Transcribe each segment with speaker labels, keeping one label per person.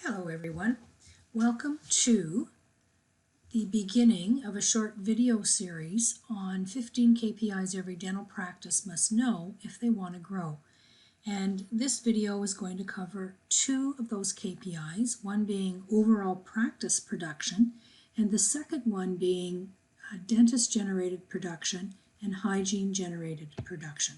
Speaker 1: Hello everyone. Welcome to the beginning of a short video series on 15 KPIs every dental practice must know if they want to grow. And this video is going to cover two of those KPIs, one being overall practice production and the second one being dentist generated production and hygiene generated production.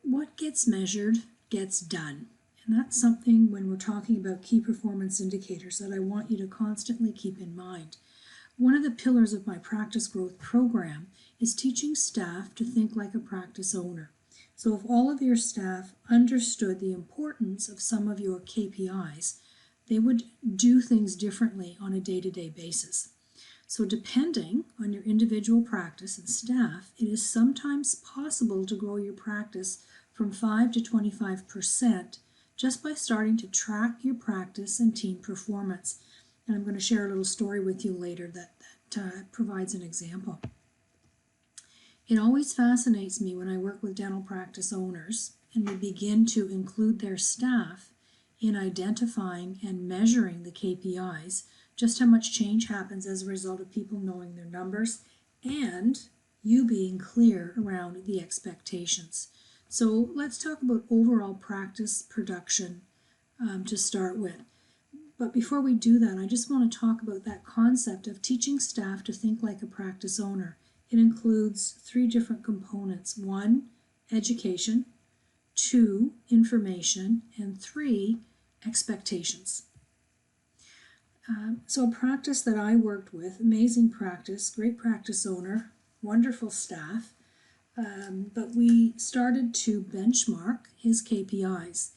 Speaker 1: What gets measured gets done. And that's something when we're talking about key performance indicators that I want you to constantly keep in mind. One of the pillars of my practice growth program is teaching staff to think like a practice owner. So if all of your staff understood the importance of some of your KPIs, they would do things differently on a day-to-day basis. So depending on your individual practice and staff, it is sometimes possible to grow your practice from 5 to 25% just by starting to track your practice and team performance. And I'm going to share a little story with you later that provides an example. It always fascinates me when I work with dental practice owners and we begin to include their staff in identifying and measuring the KPIs, just how much change happens as a result of people knowing their numbers and you being clear around the expectations. So let's talk about overall practice production to start with. But before we do that, I just want to talk about that concept of teaching staff to think like a practice owner. It includes three different components. 1, education, 2, information, and 3, expectations. So a practice that I worked with, amazing practice, great practice owner, wonderful staff, but we started to benchmark his KPIs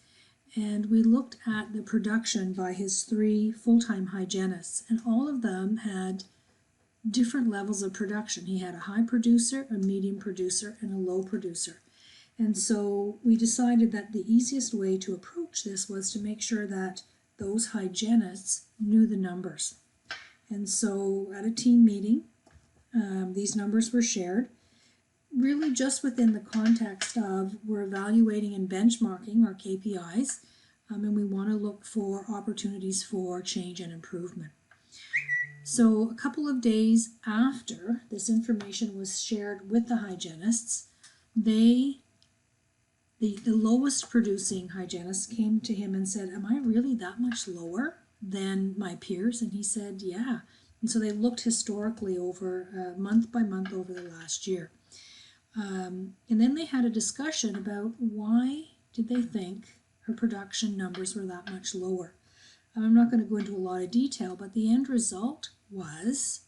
Speaker 1: and we looked at the production by his 3 full-time hygienists, and all of them had different levels of production. He had a high producer, a medium producer, and a low producer. And so we decided that the easiest way to approach this was to make sure that those hygienists knew the numbers. And so at a team meeting, these numbers were shared, really just within the context of we're evaluating and benchmarking our KPIs, and we want to look for opportunities for change and improvement. So a couple of days after this information was shared with the hygienists, the lowest producing hygienist came to him and said, "Am I really that much lower than my peers?" And he said, "Yeah." And so they looked historically over month by month over the last year. And then they had a discussion about why did they think her production numbers were that much lower. I'm not going to go into a lot of detail, but the end result was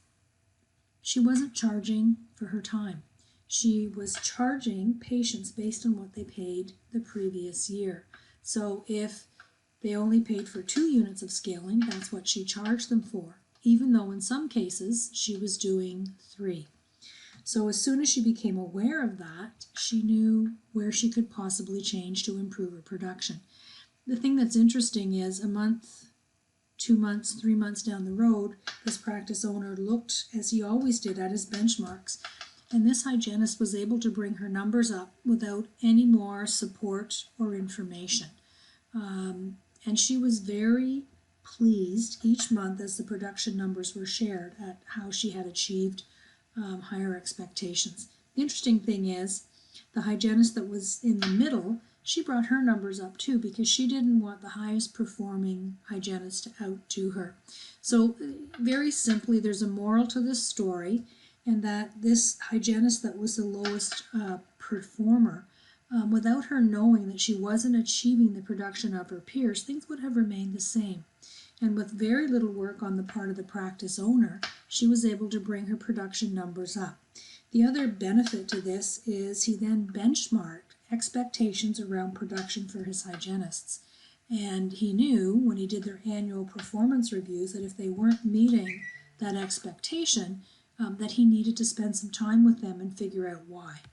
Speaker 1: she wasn't charging for her time. She was charging patients based on what they paid the previous year. So if they only paid for 2 units of scaling, that's what she charged them for, even though in some cases she was doing 3. So as soon as she became aware of that, she knew where she could possibly change to improve her production. The thing that's interesting is a month, 2 months, 3 months down the road, this practice owner looked, as he always did, at his benchmarks, and this hygienist was able to bring her numbers up without any more support or information. And she was very pleased each month as the production numbers were shared at how she had achieved higher expectations. The interesting thing is the hygienist that was in the middle, she brought her numbers up too because she didn't want the highest performing hygienist to outdo her. So very simply, there's a moral to this story, and that this hygienist that was the lowest performer, without her knowing that she wasn't achieving the production of her peers, things would have remained the same. And with very little work on the part of the practice owner, she was able to bring her production numbers up. The other benefit to this is he then benchmarked expectations around production for his hygienists. And he knew when he did their annual performance reviews that if they weren't meeting that expectation, that he needed to spend some time with them and figure out why.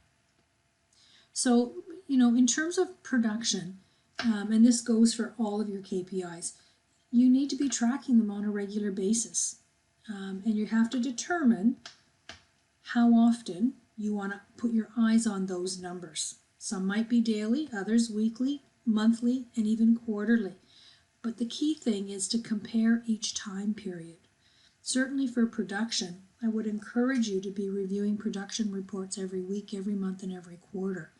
Speaker 1: So, in terms of production, and this goes for all of your KPIs, you need to be tracking them on a regular basis. And you have to determine how often you want to put your eyes on those numbers. Some might be daily, others weekly, monthly, and even quarterly. But the key thing is to compare each time period. Certainly for production, I would encourage you to be reviewing production reports every week, every month, and every quarter.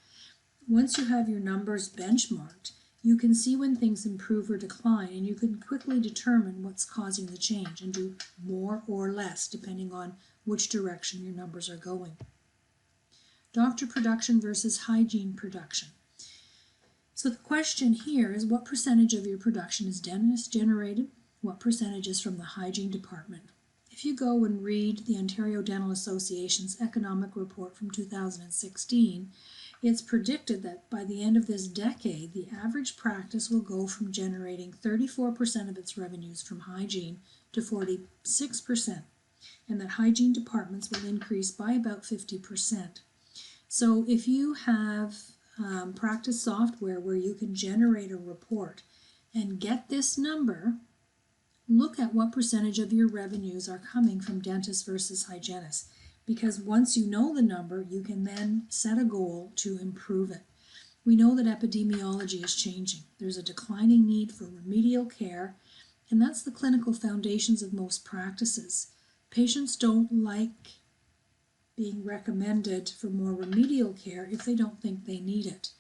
Speaker 1: Once you have your numbers benchmarked, you can see when things improve or decline, and you can quickly determine what's causing the change and do more or less depending on which direction your numbers are going. Doctor production versus hygiene production. So the question here is, what percentage of your production is dentist generated? What percentage is from the hygiene department? If you go and read the Ontario Dental Association's economic report from 2016, it's predicted that by the end of this decade, the average practice will go from generating 34% of its revenues from hygiene to 46%, and that hygiene departments will increase by about 50%. So if you have practice software where you can generate a report and get this number, look at what percentage of your revenues are coming from dentists versus hygienists. Because once you know the number, you can then set a goal to improve it. We know that epidemiology is changing. There's a declining need for remedial care, and that's the clinical foundations of most practices. Patients don't like being recommended for more remedial care if they don't think they need it.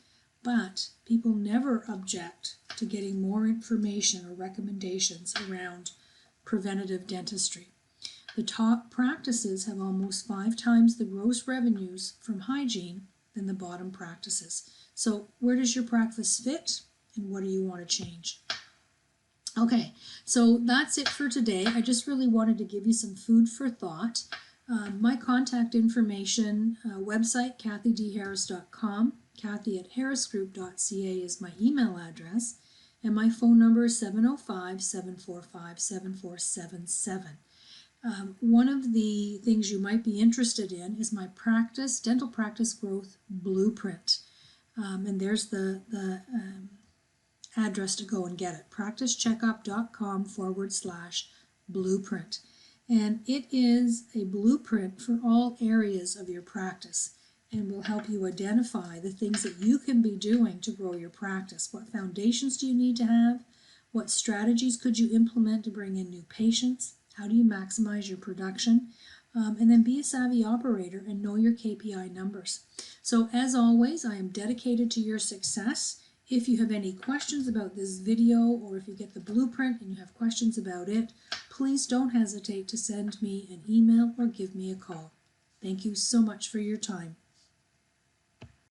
Speaker 1: But people never object to getting more information or recommendations around preventative dentistry. The top practices have almost 5 times the gross revenues from hygiene than the bottom practices. So where does your practice fit, and what do you want to change? Okay, so that's it for today. I just really wanted to give you some food for thought. My contact information, website, kathydharris.com. Kathy@harrisgroup.ca is my email address, and my phone number is 705-745-7477. One of the things you might be interested in is my dental practice growth blueprint. And there's the address to go and get it, practicecheckup.com/blueprint. And it is a blueprint for all areas of your practice and will help you identify the things that you can be doing to grow your practice. What foundations do you need to have? What strategies could you implement to bring in new patients? How do you maximize your production? And then be a savvy operator and know your KPI numbers. So as always, I am dedicated to your success. If you have any questions about this video, or if you get the blueprint and you have questions about it, please don't hesitate to send me an email or give me a call. Thank you so much for your time.